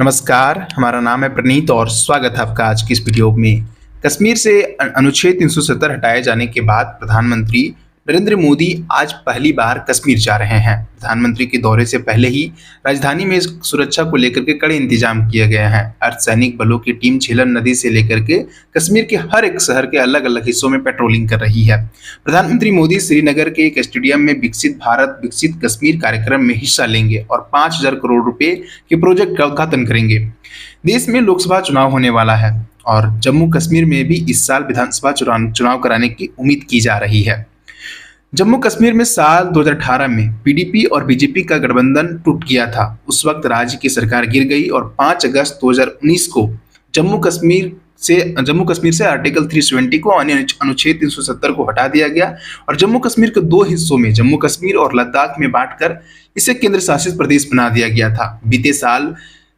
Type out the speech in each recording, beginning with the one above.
नमस्कार, हमारा नाम है प्रणीत और स्वागत है आपका आज की इस वीडियो में। कश्मीर से अनुच्छेद 370 हटाए जाने के बाद प्रधानमंत्री नरेंद्र मोदी आज पहली बार कश्मीर जा रहे हैं। प्रधानमंत्री के दौरे से पहले ही राजधानी में सुरक्षा को लेकर के कड़े इंतजाम किए गए हैं। अर्धसैनिक बलों की टीम झेलम नदी से लेकर के कश्मीर के हर एक शहर के अलग अलग हिस्सों में पेट्रोलिंग कर रही है। प्रधानमंत्री मोदी श्रीनगर के एक स्टेडियम में विकसित भारत विकसित कश्मीर कार्यक्रम में हिस्सा लेंगे और 5,000 करोड़ रुपए के प्रोजेक्ट का उद्घाटन करेंगे। देश में लोकसभा चुनाव होने वाला है और जम्मू कश्मीर में भी इस साल विधानसभा चुनाव कराने की उम्मीद की जा रही है। जम्मू कश्मीर में साल 2018 में पीडीपी और बीजेपी का गठबंधन टूट गया था। उस वक्त राज्य की सरकार गिर गई और 5 अगस्त 2019 को जम्मू कश्मीर से आर्टिकल 370 को अनुच्छेद 370 को हटा दिया गया और जम्मू कश्मीर को दो हिस्सों में जम्मू कश्मीर और लद्दाख में बांटकर इसे केंद्र शासित प्रदेश बना दिया गया था। बीते साल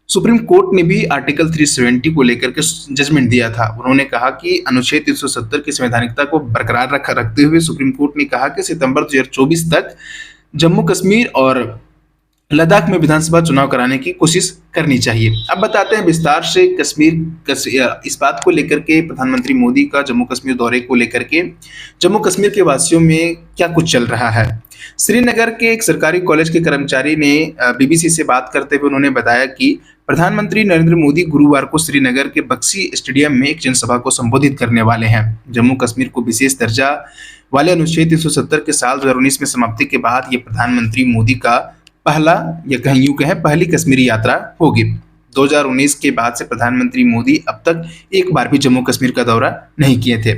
सुप्रीम कोर्ट ने भी आर्टिकल 370 को लेकर के जजमेंट दिया था। उन्होंने कहा कि अनुच्छेद 370 की संवैधानिकता को बरकरार रखते हुए सुप्रीम कोर्ट ने कहा कि सितंबर 2024 तक जम्मू कश्मीर और लद्दाख में विधानसभा चुनाव कराने की कोशिश करनी चाहिए। अब बताते हैं विस्तार से इस बात को लेकर के प्रधानमंत्री मोदी का जम्मू कश्मीर दौरे को लेकर के जम्मू कश्मीर के वासियों में क्या कुछ चल रहा है। श्रीनगर के एक सरकारी कॉलेज के कर्मचारी ने बीबीसी से बात करते हुए उन्होंने बताया कि प्रधानमंत्री नरेंद्र मोदी गुरुवार को श्रीनगर के बक्सी स्टेडियम में एक जनसभा को संबोधित करने वाले हैं। जम्मू कश्मीर को विशेष दर्जा वाले अनुच्छेद 370 के साल 2019 में समाप्ति के बाद ये प्रधानमंत्री मोदी का पहला या कहीं यूं कहें पहली कश्मीरी यात्रा होगी। 2019 के बाद से प्रधानमंत्री मोदी अब तक एक बार भी जम्मू कश्मीर का दौरा नहीं किए थे।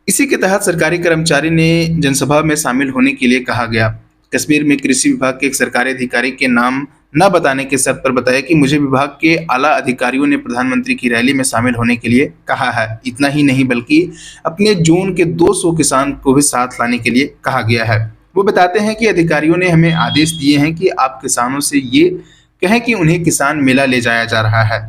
इसी के तहत सरकारी कर्मचारी ने जनसभा में शामिल होने के लिए कहा गया। कश्मीर में कृषि विभाग के एक सरकारी अधिकारी के नाम न बताने के शर्त पर बताया कि मुझे विभाग के आला अधिकारियों ने प्रधानमंत्री की रैली में शामिल होने के लिए कहा है। इतना ही नहीं बल्कि अपने जोन के 200 किसान को भी साथ लाने के लिए कहा गया है। वो बताते हैं कि अधिकारियों ने हमें आदेश दिए हैं कि आप किसानों से ये कहें कि उन्हें किसान मेला ले जाया जा रहा है।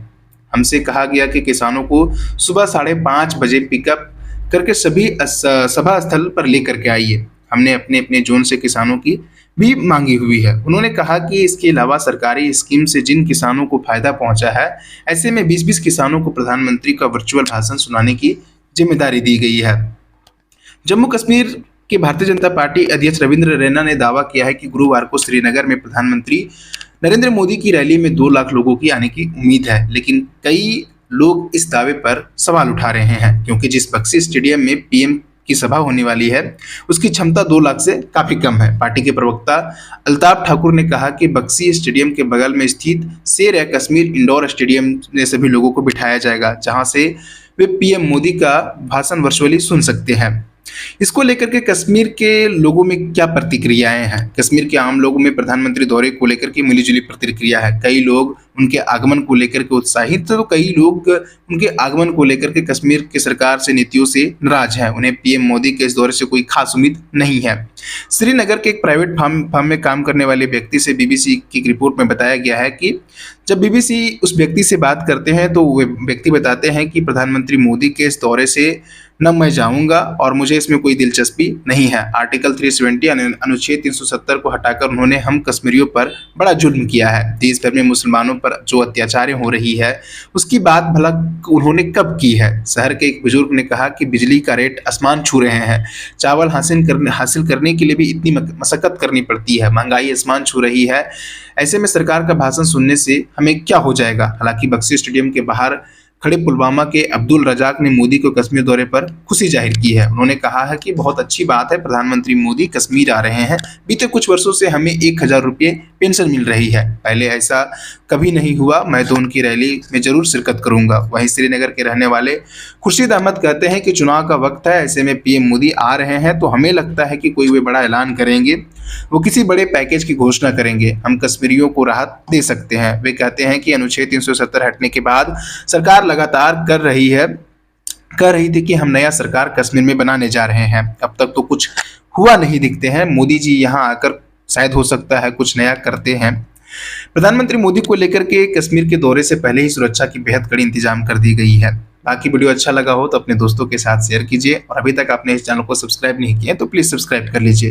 हमसे कहा गया कि किसानों को सुबह 5:30 बजे पिकअप करके सभी सभा स्थल पर लेकर के आइए। हमने अपने अपने जोन से किसानों की भी मांगी हुई है। उन्होंने कहा कि इसके अलावा सरकारी स्कीम से जिन किसानों को फायदा पहुंचा है, ऐसे में 20-20 किसानों को प्रधानमंत्री का वर्चुअल भाषण सुनाने की जिम्मेदारी दी गई है। जम्मू कश्मीर के भारतीय जनता पार्टी अध्यक्ष रविंद्र रैना ने दावा किया है कि गुरुवार को श्रीनगर में प्रधानमंत्री नरेंद्र मोदी की रैली में 2 लाख लोगों की आने की उम्मीद है, लेकिन कई लोग इस दावे पर सवाल उठा रहे हैं क्योंकि जिस बक्सी स्टेडियम में पीएम की सभा होने वाली है उसकी क्षमता 2 लाख से काफी कम है। पार्टी के प्रवक्ता अल्ताफ ठाकुर ने कहा कि बक्सी स्टेडियम के बगल में स्थित शेर ए कश्मीर इंडोर स्टेडियम में सभी लोगों को बिठाया जाएगा, जहां से वे पीएम मोदी का भाषण वर्चुअली सुन सकते हैं। इसको लेकर के कश्मीर के लोगों में क्या प्रतिक्रियाएं हैं। कश्मीर के आम लोगों में प्रधानमंत्री दौरे को लेकर के मिलीजुली प्रतिक्रिया है। कई लोग उनके आगमन को लेकर के उत्साहित तो कई लोग उनके आगमन को लेकर के कश्मीर की सरकार से नीतियों से नाराज हैं। उन्हें पीएम मोदी के इस दौरे से कोई खास उम्मीद नहीं है। श्रीनगर के एक प्राइवेट फार्म में काम करने वाले व्यक्ति से बीबीसी की रिपोर्ट में बताया गया है कि जब बीबीसी उस व्यक्ति से बात करते हैं तो वे व्यक्ति बताते हैं कि प्रधानमंत्री मोदी के इस दौरे से न मैं जाऊंगा और मुझे इसमें कोई दिलचस्पी नहीं है। आर्टिकल 370 अनुच्छेद 370 को हटाकर उन्होंने हम कश्मीरियों पर बड़ा जुल्म किया है। देश भर में मुसलमानों पर जो अत्याचारें हो रही है उसकी बात भला उन्होंने कब की है। शहर के एक बुजुर्ग ने कहा कि बिजली का रेट आसमान छू रहे हैं, चावल हासिल करने के लिए भी इतनी मशक्कत करनी पड़ती है, महंगाई आसमान छू रही है। ऐसे में सरकार का भाषण सुनने से हमें क्या हो जाएगा। हालांकि बक्सी स्टेडियम के बाहर खड़े पुलवामा के अब्दुल रजाक ने मोदी को कश्मीर दौरे पर खुशी जाहिर की है। उन्होंने कहा है कि बहुत अच्छी बात है, प्रधानमंत्री मोदी कश्मीर आ रहे हैं। बीते कुछ वर्षों से हमें 1,000 रुपये पेंशन मिल रही है, पहले ऐसा कभी नहीं हुआ। मैं तो उनकी रैली में जरूर शिरकत करूंगा। वहीं श्रीनगर के रहने वाले खुर्शीद अहमद कहते हैं कि चुनाव का वक्त है, ऐसे में पीएम मोदी आ रहे हैं तो हमें लगता है कि कोई वे बड़ा ऐलान करेंगे, वो किसी बड़े पैकेज की घोषणा करेंगे, हम कश्मीरियों को राहत दे सकते हैं। वे कहते हैं कि अनुच्छेद 370 हटने के बाद सरकार लगातार कह रही थी कि हम नया सरकार कश्मीर में बनाने जा रहे हैं। अब तक तो कुछ हुआ नहीं दिखते हैं। मोदी जी यहाँ आकर शायद हो सकता है कुछ नया करते हैं। प्रधानमंत्री मोदी को लेकर के कश्मीर के दौरे से पहले ही सुरक्षा की बेहद कड़ी इंतजाम कर दी गई है। बाकी वीडियो अच्छा लगा हो तो अपने दोस्तों के साथ शेयर कीजिए और अभी तक आपने इस चैनल को सब्सक्राइब नहीं किया तो प्लीज सब्सक्राइब कर लीजिए।